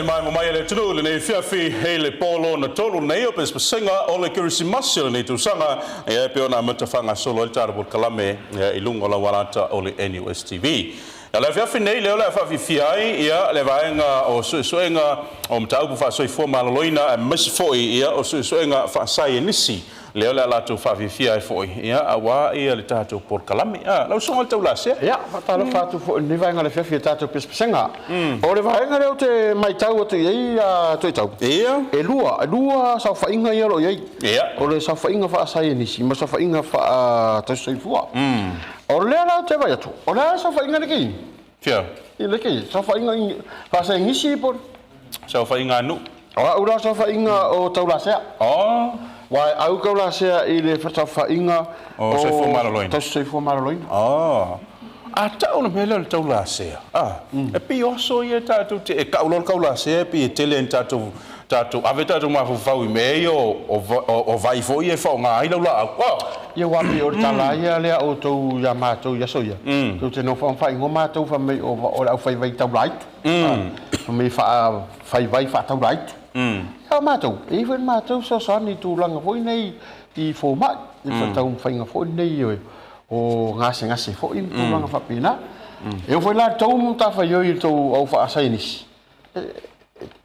ni mai mo mai le tunu le nei fiafi hele polo na tolu nei o Pesepesega O Le Kerisimasi le nei tusanga e pe ona matafanga solo le tarbo kalame i lungo la warata o le NUSTV. Le fiafi nei le ola fa fiai ia le vaenga o soenga o mtau fa soifo maloloina mesfoi ia o soenga fa sai nisi le ola la tu fa fiai foi ia awa ia le tatu por kalame la songa tau la se ia fatalo fatu fo ni vaenga le fiafi tatu Pesepesega o le vaenga le o te mai tau o te ia toi tau ia e lua sa fa inga ia lo ia ia o le sa fa inga fa sai nisi ma sa fa inga fa ta soifo o le ala te vai atu o le sa fa inga le ki fia i le ki sa fa inga fa sai nisi por sa fa inga nu o ura sa fa inga o tau la se Wai au kau la sea i le whatawhainga o soifo maloloina. Tau soifo maloloina. A tau na mele le tau la sea. E pi oso ia tātou te e kaulol kau la sea pi e tele en tātou ave tātou mawhau I mei o vai fo i e whao ngā ilau la au. Ia wapi o tala ia lea o tau ia mātou ia soia. Tau te no whai ngō mātou whamei o le au whai vai tau laitu. Whamei whai vai wha tau laitu. Ia mātou, e when mātou sa sani tū langa fwoi nei I fō mai, I whatau whainga fwoi nei o ngase fwoi tū langa whapina. E o whai la tau mu ta whai oi tau au wha asai nisi.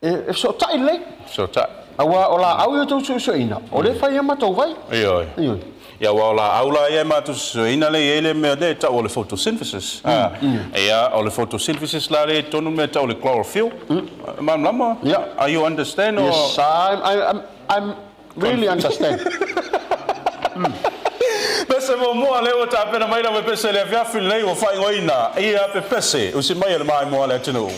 E so tai lei. So tai. Awa o la au i tau suina, o le whai ama tau vai. Ioi. Ia wa la aula ia ma tu ina le ele me de ta o le photosynthesis. Ia o le photosynthesis la le tonu me ta o le chlorophyll. Mam lama. Yeah. Are you understand or? Yes, I'm really understand. Pese mo mo le o ta pena mai la me pese le via fil nei o fai ngoina. Ia pe pese o si mai le mai mo le tenu.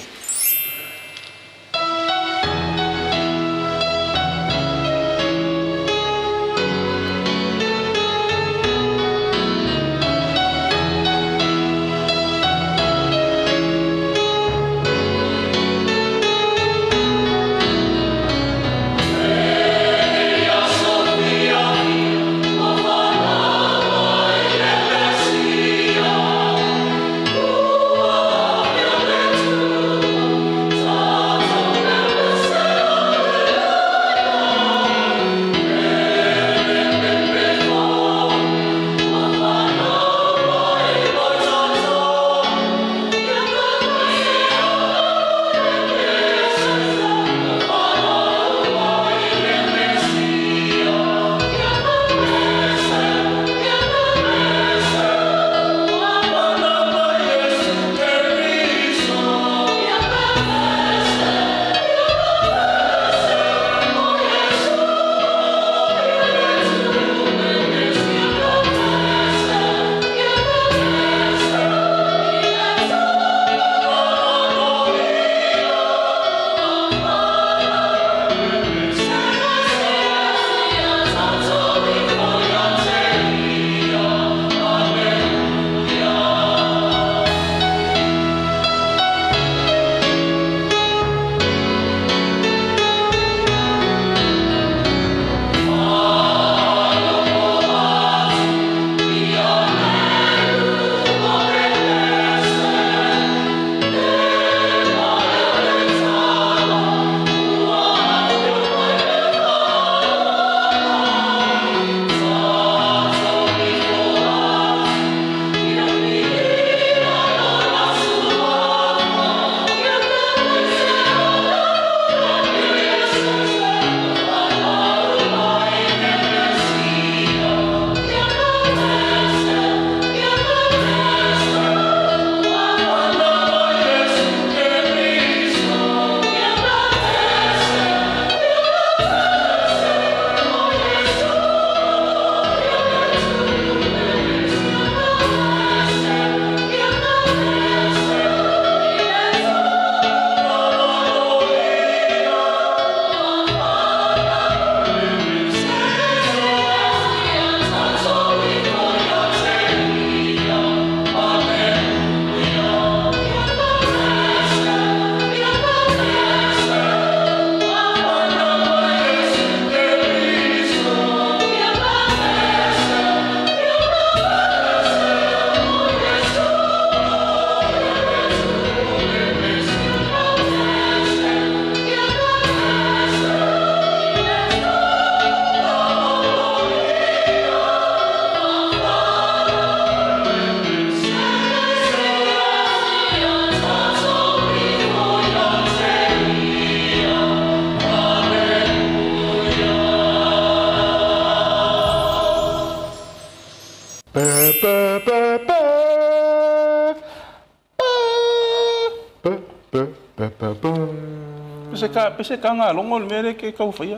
Peseka ngā longo le mere ke kau whaia.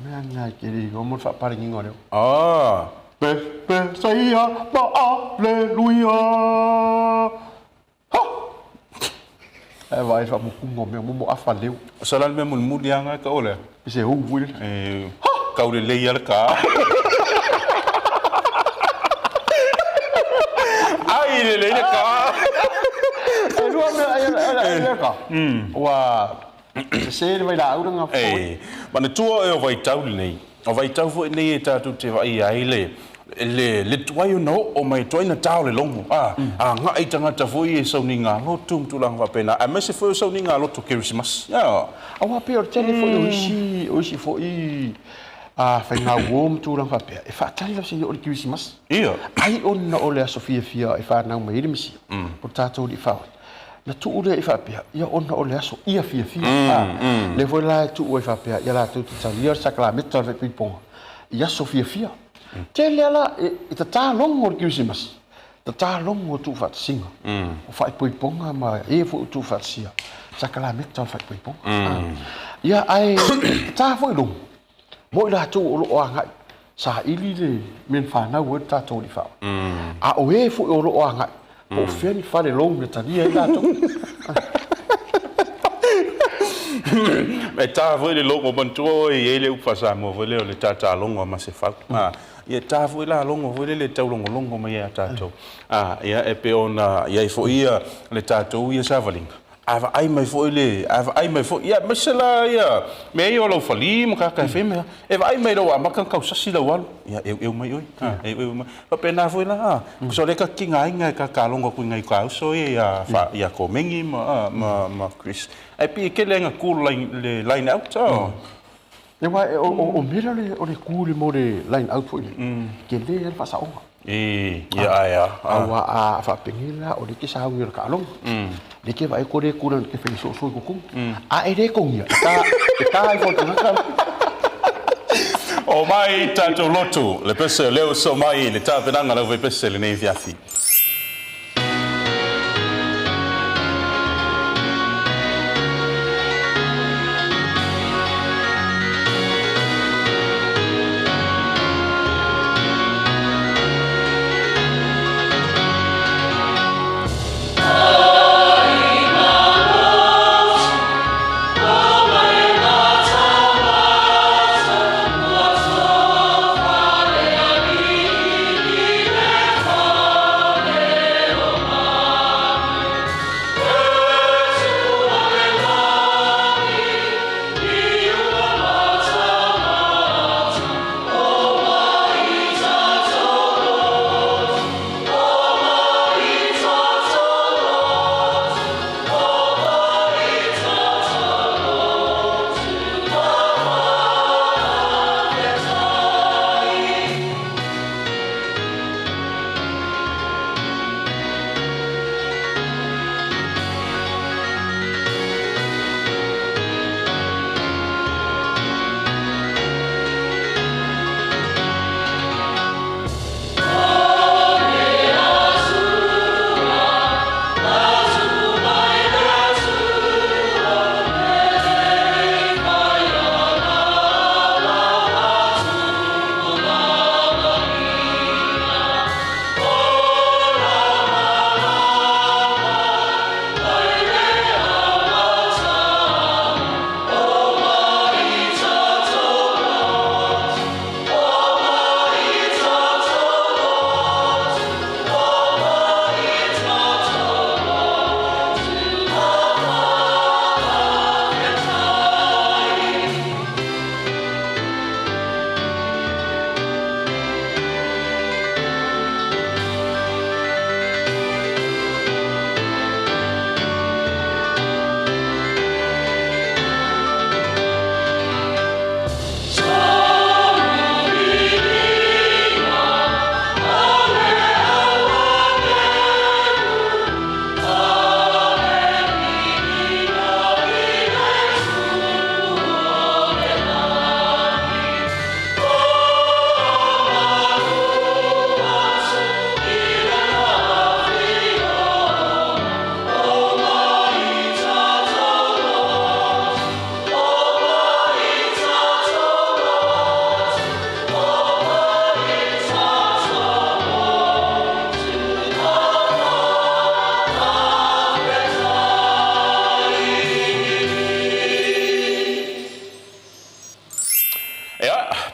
Mea ngai ke ri, o mo whaparingi ngō reo. Saia, ma aleluia. E vai wha mukungo mea mo awha leo. Salal me muli anga ka ole. Pese hou wile. Kau le leia le ka. Ai le leia le ka. E rua mea le ka. Wa se le vai la auranga fo. Mana tua e o vai tau nei. O vai tau fo nei e tātou te vai ai le tuai no o mai tuai na tau le longo. Nga i tangata fo i e sau ni ngā lotu mtulang wapena. A mese fo i sau ni ngā lotu Kerisimasi. Awa pe o tele fo i oisi fo i fai ngā uom tulang wapea. E whaatari lau se i o le Kerisimasi. Ia. Ai ona o le Sofia fia e whanau mai iri misi. O tātou li whawai. Na tu ure i whapea, ia ona o le aso, ia fia fia. Le foi la tu ue whapea, ia la tu te talia sakala meta ve piponga. Ia so fia fia. Te le ala, i ta tā longo o Kerisimasi. Ta tā longo o tu whatasinga. O whai piponga ma e fo tu whatasia. Sakala meta o whai piponga. Ia ai, tā foi longo. Mo i la tu o lo o angai. Sa ili le men whanau o tātou li whawa. A o e fo o lo o angai. O feni fare long me tania i lato. Me tā fwoi le longo mantua i e le upasa mo fwoi leo le tā longo ma se whau. Ia tā fwoi la longo fwoi le tau longo ma ia tātou. Ia e pe ona, ia i fwoi ia le tātou ia savalinga. Ava ai mai fwoi le, ava ai mai fwoi, ia mesela ia, me ei o lau whali mo kaka e whemea. Eva ai mai lau a makan kau sasi lau alu. Ia eu mai oi. Eu mai. Pape nā fwoi la, kuso le ka kinga inga e ka kalonga kui ngai ka uso ia ko mengi ma Chris. Ai pi ke le nga cool le line out. E wa o mera le o le kule mo le line out fwoi le. Ke le el fasa onga. Ia. Awa a whapengila o le ke sa hau ka along. Le ke vai kore kuran ke whai so ko kung. A e re kong ia. E ka ai fo tanga. O mai tātou lotu, le pese leo so mai, le tāpenanga lau vai pese le nei fiafi.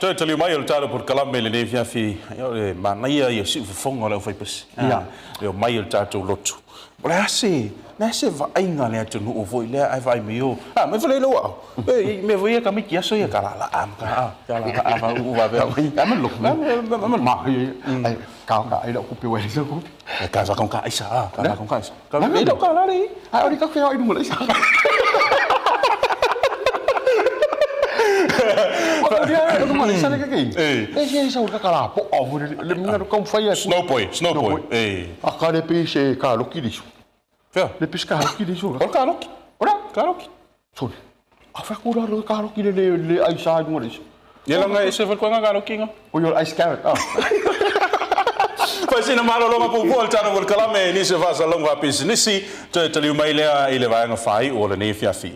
Toi tali mai o tala por kalame le nevia fi o manaia ia si fonga le fai pes. Le mai o tato lotu. Ole ase, na se va ainga le atu no voi le ai vai meo. Me vale lo. Me voi ka mi kia so ia kala la am ka. Kala va u va ve. Me lo. Me ma. Ai ka ai lo ku pe we so ku. Ka sa con ka isa, ka con ka isa. Ka me lo ka la ri. Ai ori ka fe ai mo le isa. Dia no mali sana kaki. Dia sa ka kala po o le minga ko fai Snow boy. Akare pe se ka loki disu. Fea. Le pesca loki disu. O ka loki. Ora, ka loki. Sorry. Afa ko ra ka loki le ai sa mo disu. Ia langa e se fa ko nga ka loki nga. O yo ice carrot. Faz na malo longa po volta no kalame ni se va longa business te tali mai le ile vai nga fai o le ne fia fi.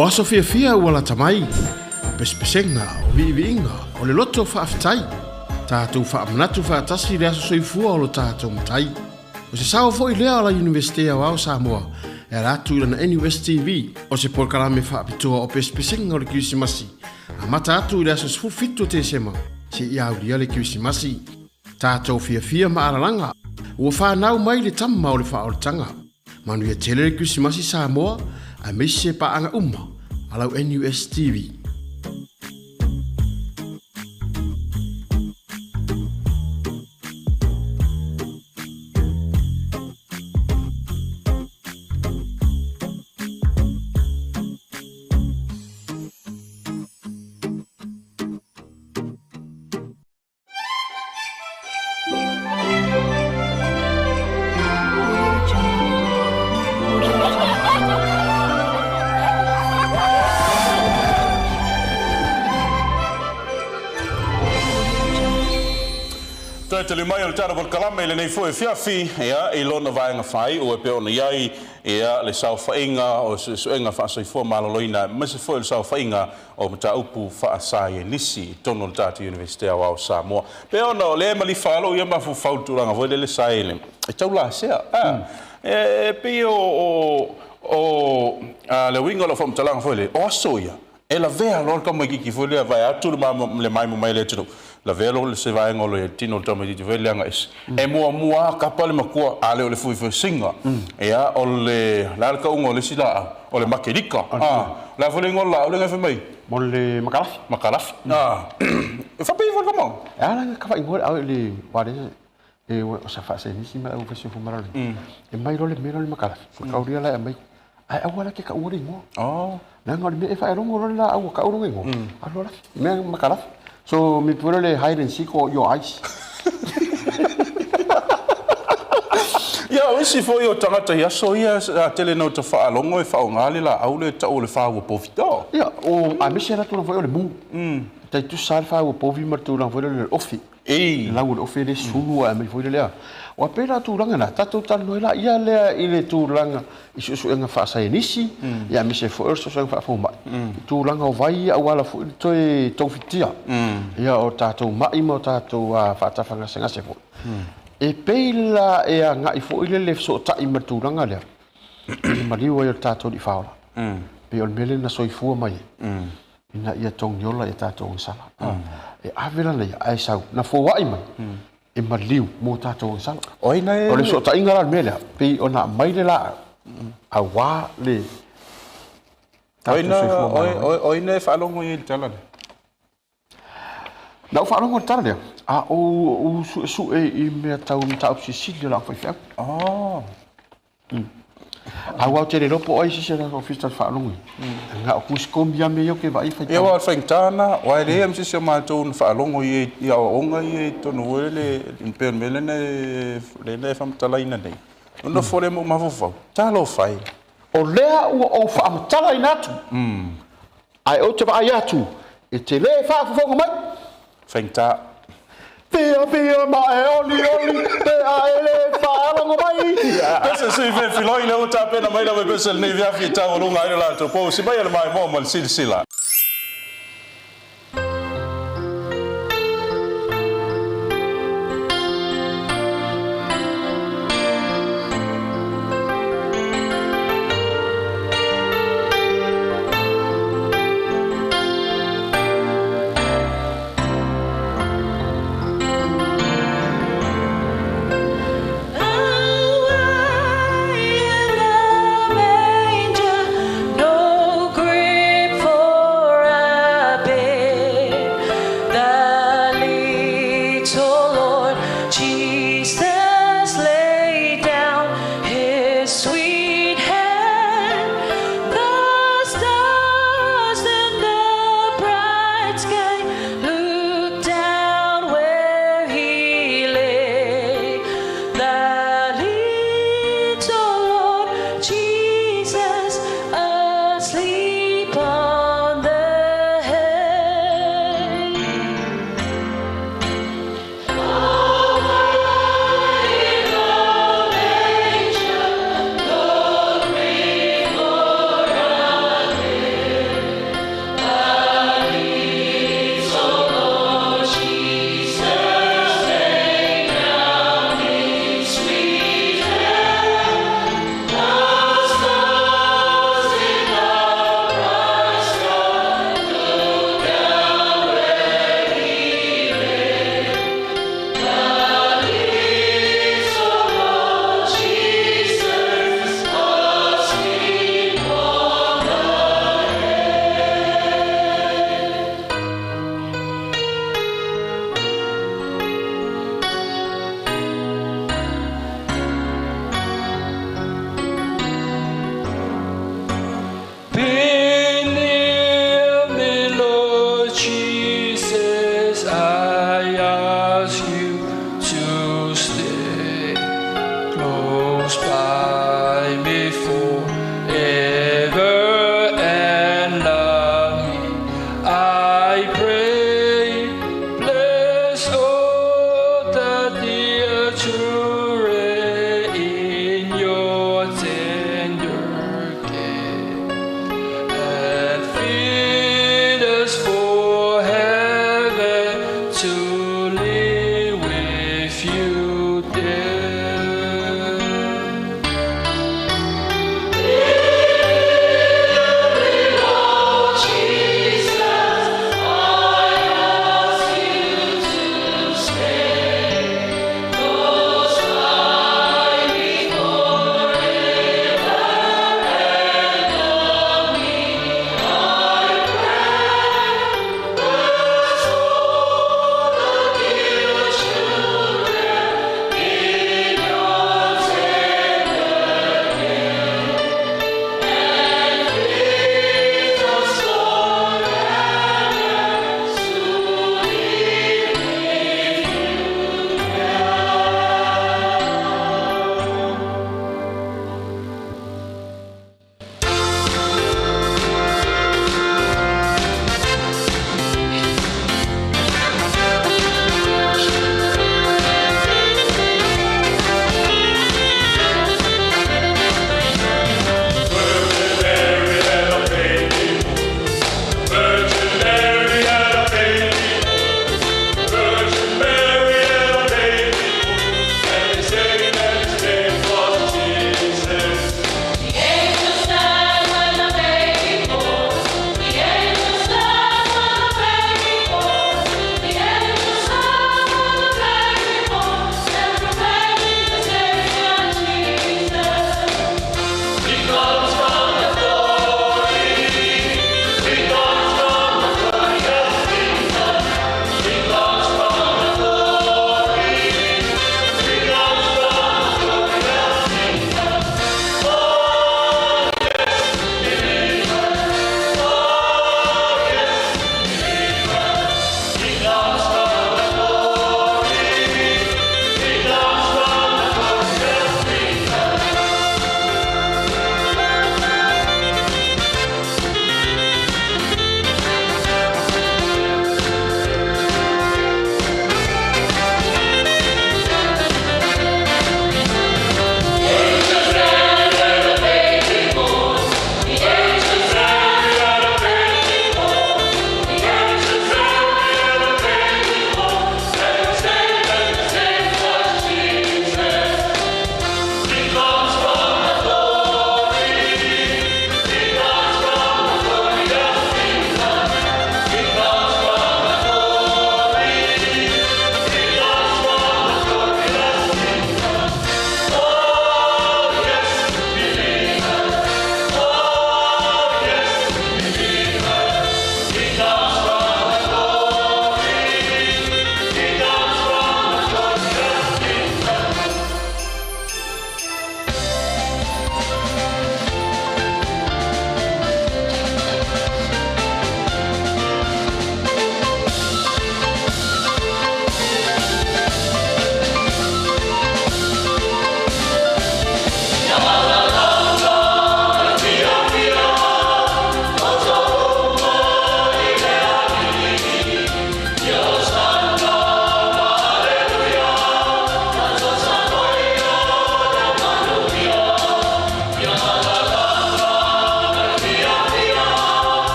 O aso fia ua la tamai, pesepesega o viiviiga o le loto faafetai, tatou faamanatu faatasi le aso soifua o lo tatou matai. O se sao foʻi lea o la Universite Auao Samoa, e ala atu i lana NUS TV, o se polokalame faapitoa o pesepesega o le kirisimasi, a mata atu i le aso sefufitu o tesema, se ia aulia le kirisimasi. Tatou fia ma alalaga, ua fanau mai le tama o le faaoletaga, manuia tele le kirisimasi Samoa, a meise paaga uma alau NUS TV. Tele mai o tara por kalame le nei foi fiafi ia i lona vaenga fai o pe ona iai ia le sau fainga o suenga fa so fo maloloina mas foi le sau fainga o mata upu fa sai nisi tono tata Universite Auao Samoa pe ona le mali falo ia ma fu fautu langa vo le sai le e tau la sea pe o le winga lo fo mtalanga foi le o soia e la vea lor ka mai ki foi le vai atu le mai le tu la velo le se vai ngolo tino tama di velanga is e mua kapale makua ale o le fui singa ia o le la ka ungo le sila o le makerika la fole ngola o le ngafe mai Mo le makalaf e fa pe vo mo ala ka fa ngol au le wale e o sa fa se ni sima o fese fu marale e mai lo le makalaf ka uria la mai ai awala ke ka uri mo na ngol me e fa ro ngol la au ka uro ngo alola me makalaf. So mi pure le hide and seek your eyes. Ya isi foi o tangata ia so ia tele no te fa longo e fa ngali la au le ta o le fa o povito. Ya o a mi sera tu no foi o le mu. Tai tu sal fa o povi mar tu no foi le ofi. La o ofi le sulu a mi foi le. O pera tu ranga na tatu tal no la ia le ile tu ranga isu su nga fa sa inisi ya mi se foi so fa fo ma. Tu ranga o vai a wala fu toi to fitia. Ya o tatu mai mo tatu a fa ta fanga senga se fo. E peila e a ngai fo ile le so ta i maturanga le. Mari o tatu di faula. Pe o mele na soifua mai. Ina ia tong yola e tatu sala. E avela le ai sau na fo wai mai. E maliu mo tatu sala. Oina e o le so ta ingara mele pe ona mai le la a wa le. Oina fa longo i tala. Na fa longo tala le. A o su e I me tau Sicilia la fa fa. A wa te le lopo ai se la ofista fa longo. Nga o kuskombia me yo ke vai fa. E wa fentana wa le am se ma tu fa longo i ya onga i to no le imper melene le fam tala ina dei. No fore mo ma fo. Talo fai. O lea ua o whaamtala i natu. Ai o te wa ai atu. E te le whaafafonga mai. Whaingta. Pia ma e oli te a ele whaarango mai. Pese sui fe filoi le o ta pena mai na me pese ni via fi ta o lunga ila to po si mai mai mo mal silsila. No grip for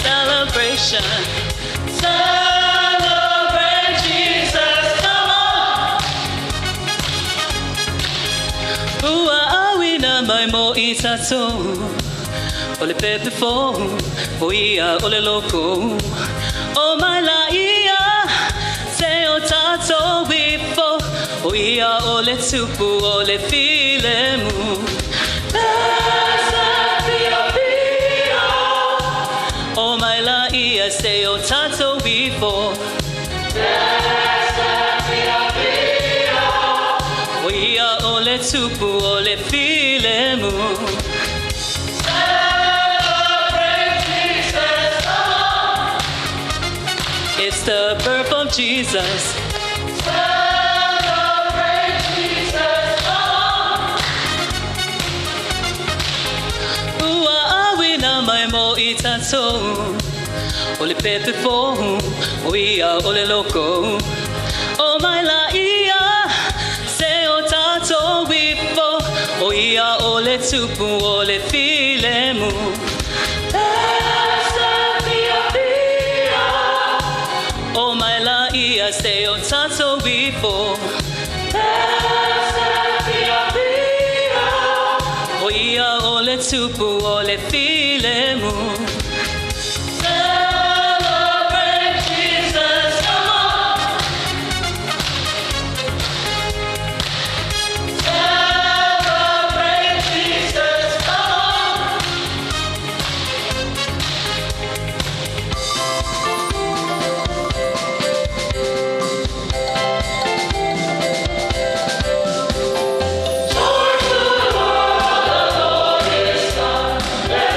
celebration. Celebrate Jesus, come on. Ua awina mai mo I tatou. Ole pepe fo, o ia ole loko. O mai la ia, se o tatou bifo. O ia ole tupu, ole filemu. O mai la ia, se o tatou bifo. O ia ole tupu, ole filemu. It's the birth of Jesus. Celebrate Jesus, come on. Ua awina mai mo I tatou. Ole pepe fo, o ia ole loko. O mai la ia, se o tatou bifo. O ia ole tupu, ole filemu. O mai la ia, se o tatou bifo. O ia ole tupu, ole filemu. Celebrate Jesus, come on. Celebrate Jesus, come on. Joy to the world, the Lord is come. Let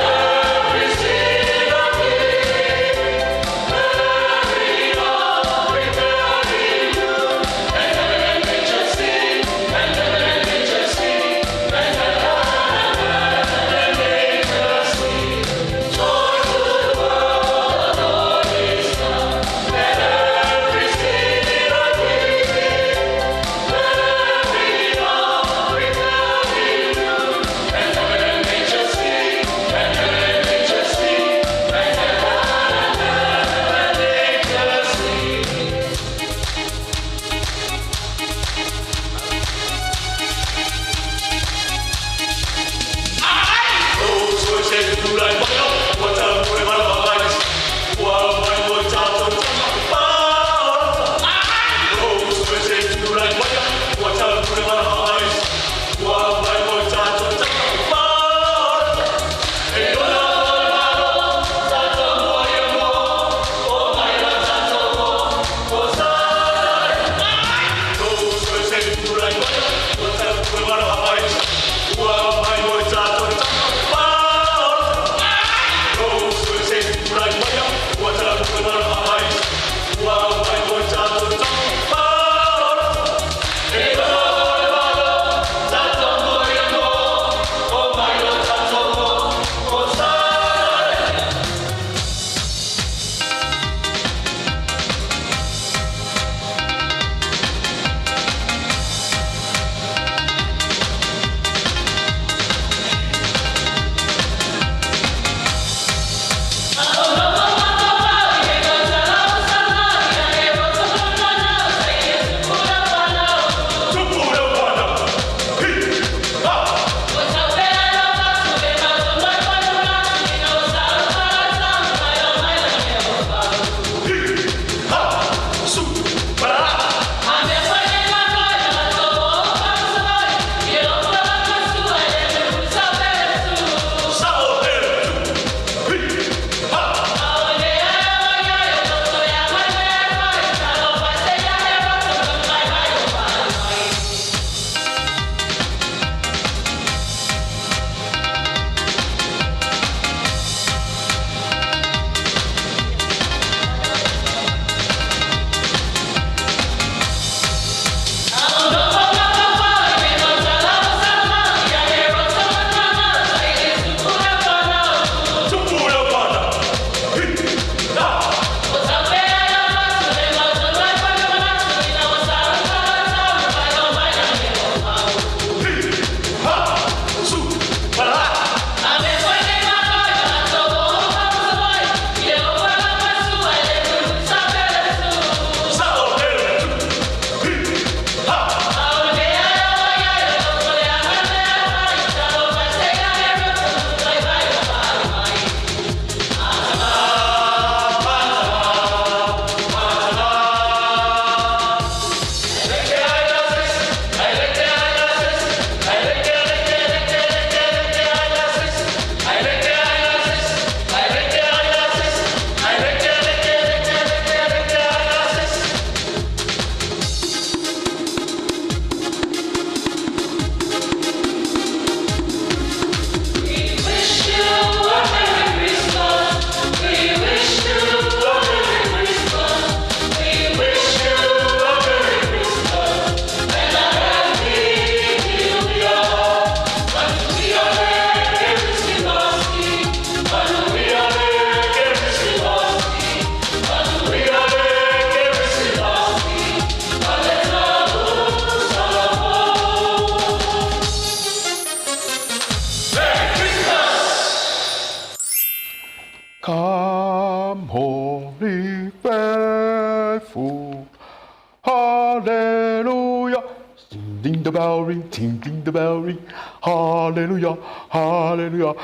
the bell ring, ting the bell ring. Hallelujah, hallelujah,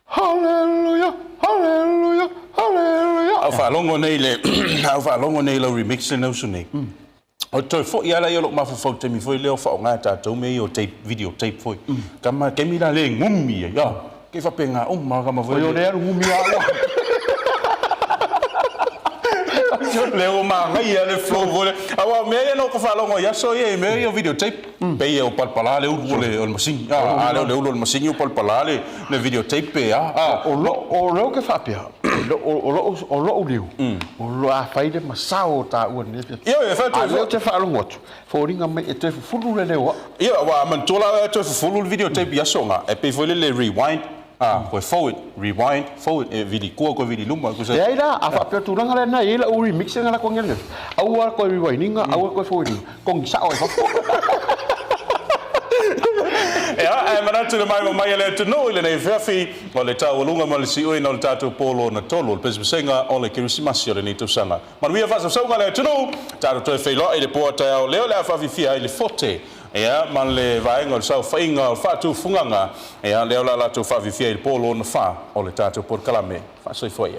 hallelujah, hallelujah, hallelujah. Au whalongo nei le, au whalongo nei lo remix le nausu nei. O toi fo ia la yo ma fo te mi foi leo fa nga ta to me yo tape video tape foi. Kama ke mi la le ngumi ya. Ke fa penga o ma kama foi. Yo le ngumi ya. Leo ma ngai le flow vole. Awa me no ko whalongo ya so ye me yo video tape. Pe ye o palpala le o machine. Ah le o machine o palpala le video tape pe ah. O lo ke fa pia. O lo liu. O lo a faide masao ta o ne. Yo e fa A lo te fa lo ngot. Fo ringa me e te fulu le leo. Yo wa man tola te fulu video tape ya so nga. E pe foi le rewind. Ah, ko forward, rewind, forward e vidi ko vidi luma ko Ya ida a fa pia tu ranga le na ila o remix nga la ko ngel. Au ko rewinding, au ko forwarding. Kong sa o fa. Ja, maar dat mai mai ele te no ile nei vefi, o le tau lunga ma le si oi no le tatu polo na tolo, Pesepesega O Le Kerisimasi le ni tu sanga. Ma mi fa so ngale te no, tatu to fe lo ile po ta o le fa fi fi ile fote. Ja, man le vaenga so fainga fa tu funganga. Ja, le la tu fa fi fi ile polo na fa o le tatu por kalame. Fa so foi.